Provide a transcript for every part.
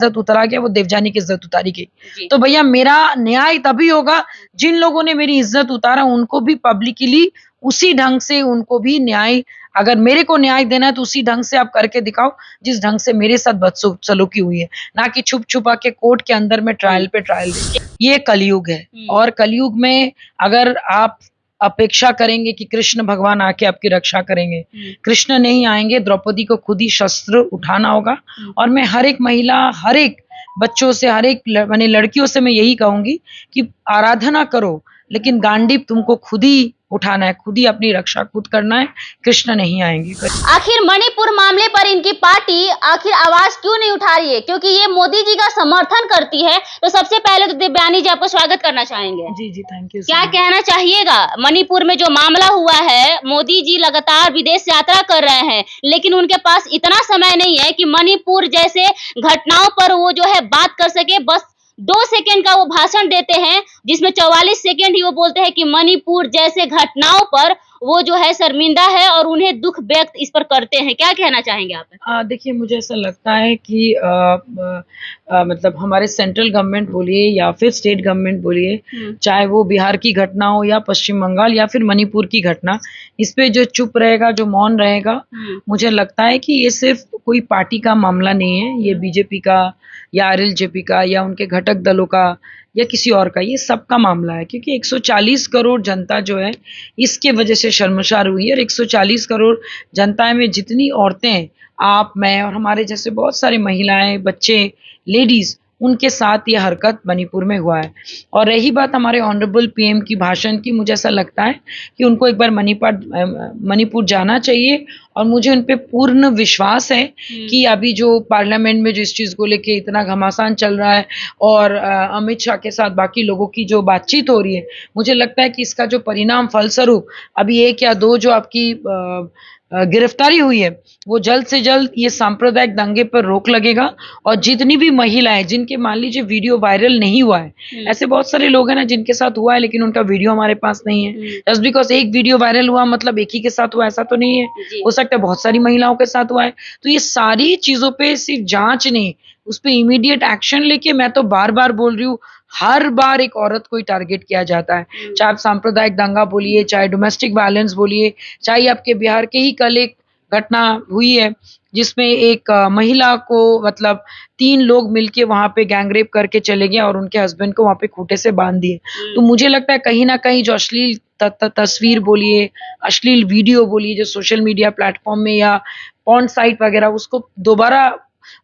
इज्जत उतरा गया, वो देवजानी की इज्जत उतारी गई। जी। तो भैया मेरा न्याय तभी होगा जिन लोगों ने मेरी इज्जत उतारा उनको भी पब्लिकली उसी ढंग से उनको भी न्याय, अगर मेरे को न्याय देना है तो उसी ढंग से आप करके दिखाओ जिस ढंग से मेरे साथ बदसलूकी हुई है, ना कि छुप छुपा के कोर्ट के अंदर में ट्रायल पे ट्रायल दे। ये कलयुग है और कलयुग में अगर आप अपेक्षा करेंगे कि कृष्ण भगवान आके आपकी रक्षा करेंगे, कृष्ण नहीं आएंगे, द्रौपदी को खुद ही शस्त्र उठाना होगा। और मैं हर एक महिला, हर एक बच्चों से, हर एक माने लड़कियों से मैं यही कहूंगी कि आराधना करो लेकिन गांडीव तुमको खुद ही उठाना है, खुद ही अपनी रक्षा खुद करना है, कृष्ण नहीं आएंगे। आखिर मणिपुर मामले पर इनकी पार्टी आखिर आवाज क्यों नहीं उठा रही है? क्योंकि ये मोदी जी का समर्थन करती है। तो सबसे पहले तो देवयानी जी आपको स्वागत करना चाहेंगे। जी जी, थैंक यू। क्या कहना चाहिएगा? मणिपुर में जो मामला हुआ है, मोदी जी लगातार विदेश यात्रा कर रहे हैं, लेकिन उनके पास इतना समय नहीं है कि मणिपुर जैसे घटनाओं पर वो जो है बात कर सके। बस 2 सेकंड का वो भाषण देते हैं जिसमें 44 सेकंड ही वो बोलते हैं कि मणिपुर जैसे घटनाओं पर वो जो है शर्मिंदा है और उन्हें दुख व्यक्त इस पर करते हैं। क्या कहना चाहेंगे आप? देखिए मुझे ऐसा लगता है कि मतलब हमारे सेंट्रल गवर्नमेंट बोलिए या फिर स्टेट गवर्नमेंट बोलिए, चाहे वो बिहार की घटना हो या पश्चिम बंगाल या फिर मणिपुर की घटना, इस पे जो चुप रहेगा, जो मौन रहेगा, मुझे लगता है कि ये सिर्फ कोई पार्टी का मामला नहीं है, ये बीजेपी का या आरएलजेपी का या उनके घटक दलों का या किसी और का, ये सबका मामला है। क्योंकि 140 करोड़ जनता जो है इसके वजह से शर्मसार हुई है और 140 करोड़ जनता में जितनी औरतें, आप, मैं और हमारे जैसे बहुत सारी महिलाएं, बच्चे, लेडीज, उनके साथ ये हरकत मणिपुर में हुआ है। और रही बात हमारे ऑनरेबल पीएम की भाषण की, मुझे ऐसा लगता है कि उनको एक बार मणिपुर जाना चाहिए और मुझे उन पे पूर्ण विश्वास है कि अभी जो पार्लियामेंट में जो इस चीज़ को लेके इतना घमासान चल रहा है और अमित शाह के साथ बाकी लोगों की जो बातचीत हो रही है, मुझे लगता है कि इसका जो परिणाम फलस्वरूप अभी 1 या 2 जो आपकी गिरफ्तारी हुई है, वो जल्द से जल्द ये सांप्रदायिक दंगे पर रोक लगेगा। और जितनी भी महिलाएं जिनके मान लीजिए वीडियो वायरल नहीं हुआ है, ऐसे बहुत सारे लोग हैं ना जिनके साथ हुआ है लेकिन उनका वीडियो हमारे पास नहीं है। जस्ट बिकॉज एक वीडियो वायरल हुआ मतलब एक ही के साथ हुआ, ऐसा तो नहीं है, हो सकता है बहुत सारी महिलाओं के साथ हुआ है। तो ये सारी चीजों पे सिर्फ जांच नहीं, उस पर इमीडिएट एक्शन लेके, मैं तो बार बार बोल रही हूँ, हर बार एक औरत को ही टारगेट किया जाता है, चाहे आप सांप्रदायिक दंगा बोलिए, चाहे डोमेस्टिक वायलेंस बोलिए, चाहे आपके बिहार के ही कल एक घटना हुई है जिसमें एक महिला को मतलब 3 लोग मिलके वहां पे गैंगरेप करके चले गए और उनके हस्बैंड को वहां पे खूंटे से बांध दिए। तो मुझे लगता है कहीं ना कहीं जो अश्लील तस्वीर बोलिए, अश्लील वीडियो बोलिए जो सोशल मीडिया प्लेटफॉर्म में या पॉर्न साइट वगैरह,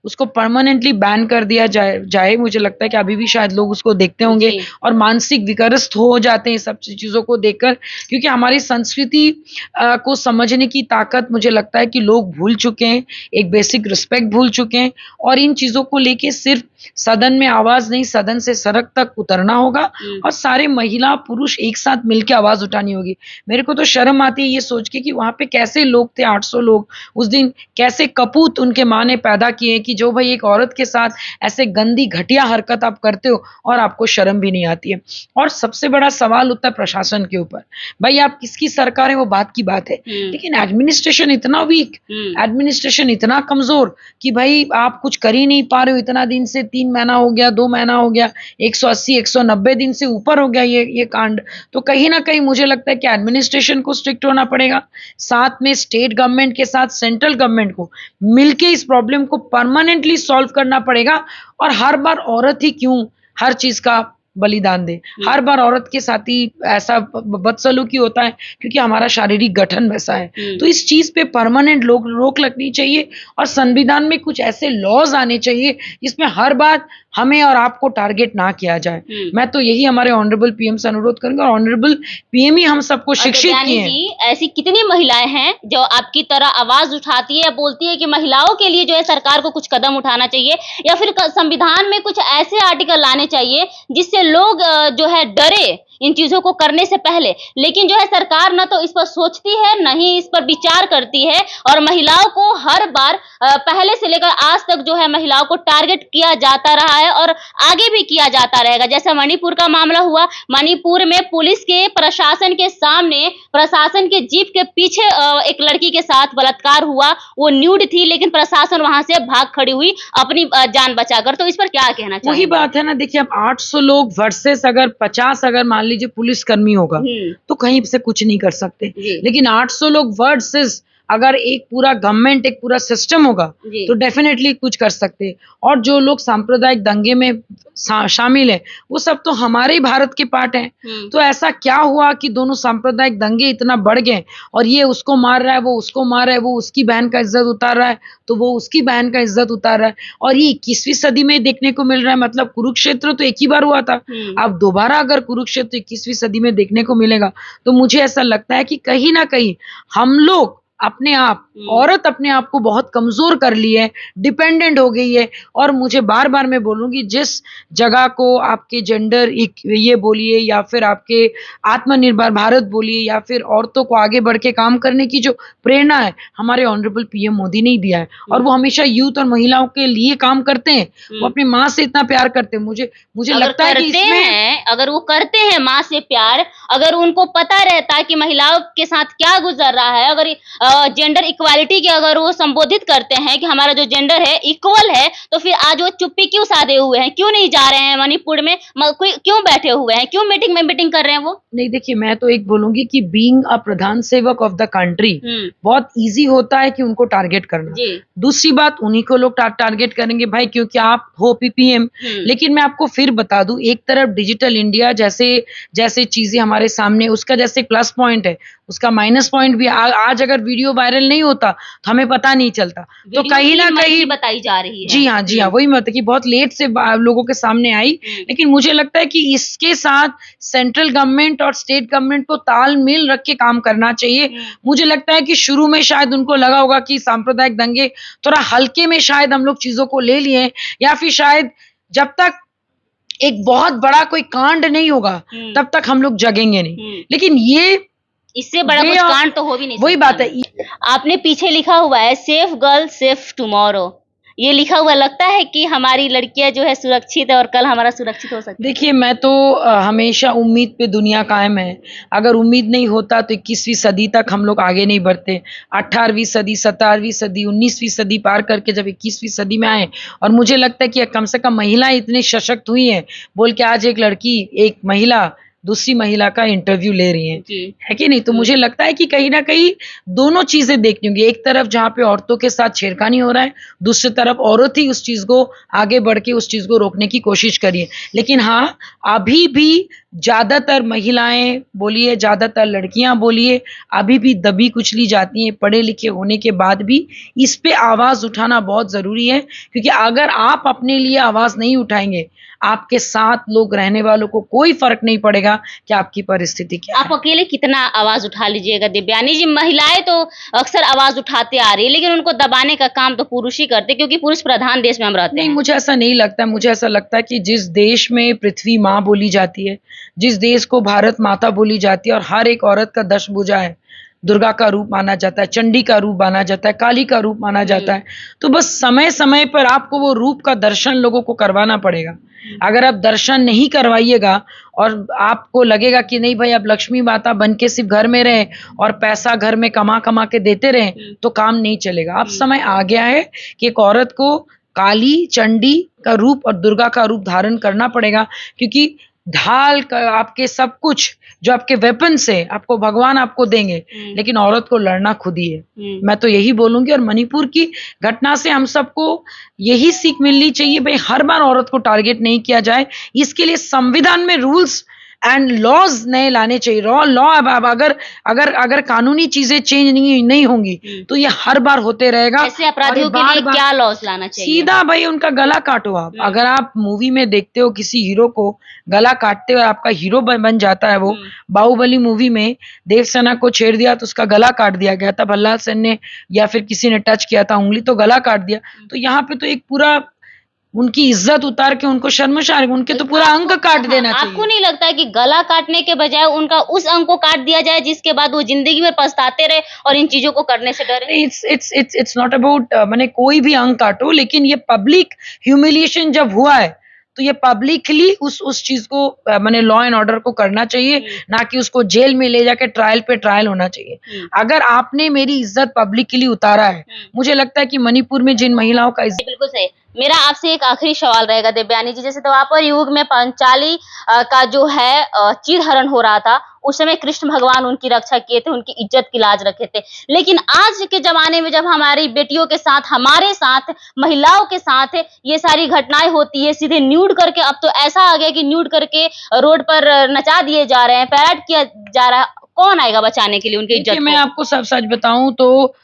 उसको परमानेंटली बैन कर दिया जाए। मुझे लगता है कि अभी भी शायद लोग उसको देखते होंगे और मानसिक विकरस्त हो जाते हैं सब चीज़ों को देखकर, क्योंकि हमारी संस्कृति को समझने की ताकत मुझे लगता है कि लोग भूल चुके हैं, एक बेसिक रिस्पेक्ट भूल चुके हैं। और इन चीज़ों को लेके सिर्फ सदन में आवाज़ नहीं, सदन से सड़क तक उतरना होगा और सारे महिला पुरुष एक साथ मिलकर आवाज़ उठानी होगी। मेरे को तो शर्म आती है ये सोच के कि वहाँ पे कैसे लोग थे, 800 लोग उस दिन, कैसे कपूत उनके माँ ने पैदा किए कि जो भाई एक औरत के साथ ऐसे गंदी घटिया हरकत आप करते हो और आपको शर्म भी नहीं आती है। और सबसे बड़ा सवाल होता है प्रशासन के ऊपर, भाई आप किसकी सरकार है वो बात की बात है, लेकिन एडमिनिस्ट्रेशन इतना वीक, एडमिनिस्ट्रेशन इतना कमजोर कि भाई आप कुछ कर ही नहीं पा रहे हो। इतना दिन से 3 महीना हो गया, 2 महीना हो गया, 180 190 दिन से ऊपर हो गया ये कांड। तो कहीं ना कहीं मुझे लगता है कि एडमिनिस्ट्रेशन को स्ट्रिक्ट होना पड़ेगा, साथ में स्टेट गवर्नमेंट के साथ सेंट्रल गवर्नमेंट को मिलके इस प्रॉब्लम को परमानेंटली सॉल्व करना पड़ेगा। और हर बार औरत ही क्यों हर चीज का बलिदान दे, हर बार औरत के साथ ही ऐसा बदसलूकी होता है क्योंकि हमारा शारीरिक गठन वैसा है। तो इस चीज पे परमानेंट रोक लगनी चाहिए और संविधान में कुछ ऐसे लॉज आने चाहिए जिसमें हर बार हमें और आपको टारगेट ना किया जाए। मैं तो यही हमारे ऑनरेबल पीएम से अनुरोध करूंगा और ऑनरेबल पीएम ही हम सबको शिक्षित किए हैं। ऐसी कितनी महिलाएं हैं जो आपकी तरह आवाज उठाती है या बोलती है कि महिलाओं के लिए जो है सरकार को कुछ कदम उठाना चाहिए या फिर संविधान में कुछ ऐसे आर्टिकल लाने चाहिए जिससे लोग जो है डरे इन चीजों को करने से पहले। लेकिन जो है सरकार ना तो इस पर सोचती है, न ही इस पर विचार करती है और महिलाओं को हर बार पहले से लेकर आज तक जो है महिलाओं को टारगेट किया जाता रहा है और आगे भी किया जाता रहेगा। जैसा मणिपुर का मामला हुआ, मणिपुर में पुलिस के प्रशासन के सामने, प्रशासन के जीप के पीछे एक लड़की के साथ बलात्कार हुआ। वो न्यूड थी लेकिन प्रशासन वहां से भाग खड़ी हुई अपनी जान बचाकर। तो इस पर क्या कहना चाहिए? वही बात है ना, देखिए अब 800 लोग वर्सेस अगर 50 अगर मान लीजिए पुलिसकर्मी होगा तो कहीं से कुछ नहीं कर सकते, लेकिन 800 लोग वर्सेस अगर एक पूरा गवर्नमेंट, एक पूरा सिस्टम होगा तो डेफिनेटली कुछ कर सकते हैं। और जो लोग सांप्रदायिक दंगे में शामिल हैं वो सब तो हमारे ही भारत के पार्ट हैं। तो ऐसा क्या हुआ कि दोनों सांप्रदायिक दंगे इतना बढ़ गए और ये उसको मार रहा है, वो उसको मार रहा है, वो उसकी बहन का इज्जत उतार रहा है तो वो उसकी बहन का इज्जत उतार रहा है, और ये 21वीं सदी में देखने को मिल रहा है। मतलब कुरुक्षेत्र तो एक ही बार हुआ था, अब दोबारा अगर कुरुक्षेत्र 21वीं सदी में देखने को मिलेगा तो मुझे ऐसा लगता है कि कहीं ना कहीं हम लोग अपने आप, औरत अपने आप को बहुत कमजोर कर ली है, डिपेंडेंट हो गई है। और मुझे बार बार मैं बोलूंगी, जिस जगह को आपके जेंडर ये बोलिए या फिर आपके आत्मनिर्भर भारत बोलिए या फिर औरतों को आगे बढ़ के काम करने की जो प्रेरणा है, हमारे ऑनरेबल पीएम मोदी ने ही दिया है। और वो हमेशा यूथ और महिलाओं के लिए काम करते हैं, वो अपनी माँ से इतना प्यार करते हैं। मुझे लगता है कि इसमें अगर वो करते हैं माँ से प्यार, अगर उनको पता रहता है कि महिलाओं के साथ क्या गुजर रहा है, अगर जेंडर इक्वालिटी के अगर वो संबोधित करते हैं कि हमारा जो जेंडर है इक्वल है, तो फिर आज वो चुप्पी क्यों साधे हुए हैं? क्यों नहीं जा रहे हैं मणिपुर में? क्यों बैठे हुए हैं? क्यों मीटिंग कर रहे हैं वो? नहीं, देखिए मैं तो एक बोलूंगी कि बीइंग अ प्रधान सेवक ऑफ द कंट्री बहुत इजी होता है कि उनको टारगेट करना। दूसरी बात, उन्हीं को लोग टारगेट करेंगे भाई क्योंकि आप हो पीपीएम। लेकिन मैं आपको फिर बता दूं, एक तरफ डिजिटल इंडिया जैसे चीजें हमारे सामने, उसका जैसे प्लस पॉइंट है, उसका माइनस पॉइंट भी। आज अगर वीडियो वायरल नहीं होता तो हमें पता नहीं चलता। तो कहीं ना कहीं बताई जा रही है। जी हाँ, वही मतलब कि बहुत लेट से लोगों के सामने आई। लेकिन मुझे लगता है कि इसके साथ सेंट्रल गवर्नमेंट और स्टेट गवर्नमेंट को तालमेल रख के काम करना चाहिए। मुझे लगता है कि शुरू में शायद उनको लगा होगा कि सांप्रदायिक दंगे थोड़ा हल्के में शायद हम लोग चीजों को ले लिए, या फिर शायद जब तक एक बहुत बड़ा कोई कांड नहीं होगा तब तक हम लोग जगेंगे नहीं। लेकिन ये इससे बड़ा कुछ कांड तो हो भी नहीं सकता। वही बात है। आपने पीछे लिखा हुआ है सेफ गर्ल सेफ टुमारो, ये लिखा हुआ लगता है कि हमारी लड़कियां जो है सुरक्षित है और कल हमारा सुरक्षित हो सकती है। देखिए मैं तो हमेशा उम्मीद पे दुनिया कायम है। अगर उम्मीद नहीं होता तो 21वीं सदी तक हम लोग आगे नहीं बढ़ते। 18वीं सदी, 17वीं सदी, 19वीं सदी पार करके जब 21वीं सदी में आए, और मुझे लगता है कि कम से कम महिलाएं इतनी सशक्त हुई हैं बोल के आज एक लड़की, एक महिला दूसरी महिला का इंटरव्यू ले रही है कि नहीं? तो मुझे लगता है कि कहीं ना कहीं दोनों चीजें देखनी होंगी। एक तरफ जहाँ पे औरतों के साथ छेड़खानी हो रहा है, दूसरी तरफ औरत ही उस चीज को आगे बढ़ के उस चीज को रोकने की कोशिश करिए। लेकिन हाँ, अभी भी ज्यादातर महिलाएं बोलिए, ज्यादातर लड़कियां बोलिए, अभी भी दबी कुचली जाती हैं। पढ़े लिखे होने के बाद भी इस पे आवाज उठाना बहुत जरूरी है, क्योंकि अगर आप अपने लिए आवाज नहीं उठाएंगे, आपके साथ लोग रहने वालों को कोई फर्क नहीं पड़ेगा कि आपकी परिस्थिति क्या है। आप अकेले कितना आवाज उठा लीजिएगा दिव्यानी जी? महिलाएं तो अक्सर आवाज उठाते आ रही है, लेकिन उनको दबाने का काम तो पुरुष ही करते, क्योंकि पुरुष प्रधान देश में हम रहते हैं। नहीं, मुझे ऐसा नहीं लगता। मुझे ऐसा लगता है कि जिस देश में पृथ्वी माँ बोली जाती है, जिस देश को भारत माता बोली जाती है, और हर एक औरत का दशभुजा है, दुर्गा का रूप माना जाता है, चंडी का रूप माना जाता है, काली का रूप माना जाता है, तो बस समय समय पर आपको वो रूप का दर्शन लोगों को करवाना पड़ेगा। अगर आप दर्शन नहीं करवाइएगा और आपको लगेगा कि नहीं भाई अब लक्ष्मी माता बन के सिर्फ घर में रहे और पैसा घर में कमा कमा के देते रहे, तो काम नहीं चलेगा। अब समय आ गया है कि एक औरत को काली, चंडी का रूप और दुर्गा का रूप धारण करना पड़ेगा, क्योंकि ढाल का आपके सब कुछ जो आपके वेपन से आपको भगवान आपको देंगे, लेकिन औरत को लड़ना खुद ही है। मैं तो यही बोलूंगी। और मणिपुर की घटना से हम सबको यही सीख मिलनी चाहिए, भाई हर बार औरत को टारगेट नहीं किया जाए। इसके लिए संविधान में रूल्स एंड लॉज नए लाने चाहिए। लॉ अगर कानूनी चीजें चेंज नहीं होंगी तो ये हर बार होते रहेगा। ऐसे अपराधियों के लिए क्या लॉज लाना चाहिए? सीधा भाई उनका गला काटो आप। अगर आप मूवी में देखते हो किसी हीरो को गला काटते हो, आपका हीरो बन जाता है वो। बाहुबली मूवी में देवसेना को छेड़ दिया तो उसका गला काट दिया गया था। भल्लाल सेन ने या फिर किसी ने टच किया था उंगली तो गला काट दिया। तो यहाँ पे तो एक पूरा उनकी इज्जत उतार के उनको शर्मसार, उनके तो पूरा अंग काट देना आपको चाहिए। नहीं लगता है कि गला काटने के बजाय उनका उस अंग को काट दिया जाए जिसके बाद वो जिंदगी में पछताते रहे और इन चीजों को करने से डरे? इट्स नॉट अबाउट मैंने कोई भी अंग काटो, लेकिन ये पब्लिक ह्यूमिलिएशन जब हुआ है तो ये पब्लिकली उस चीज को मैंने लॉ एंड ऑर्डर को करना चाहिए, ना कि उसको जेल में ले जाके ट्रायल पे ट्रायल होना चाहिए। अगर आपने मेरी इज्जत पब्लिकली उतारा है, मुझे लगता है कि मणिपुर में जिन महिलाओं का बिल्कुल सही। मेरा आपसे एक आखिरी सवाल रहेगा देवयानी जी, जैसे द्वापर युग में पांचाली का जो है चीरहरण हो रहा था, उस समय कृष्ण भगवान उनकी रक्षा किए थे, उनकी इज्जत की लाज रखे थे। लेकिन आज के जमाने में जब हमारी बेटियों के साथ, हमारे साथ, महिलाओं के साथ ये सारी घटनाएं होती है, सीधे न्यूड करके, अब तो ऐसा आ गया कि न्यूड करके रोड पर नचा दिए जा रहे हैं, पैराड किया जा रहा है। कौन आएगा बचाने के लिए उनकी इज्जत देखिए, मैं को? आपको सब सच बताऊं तो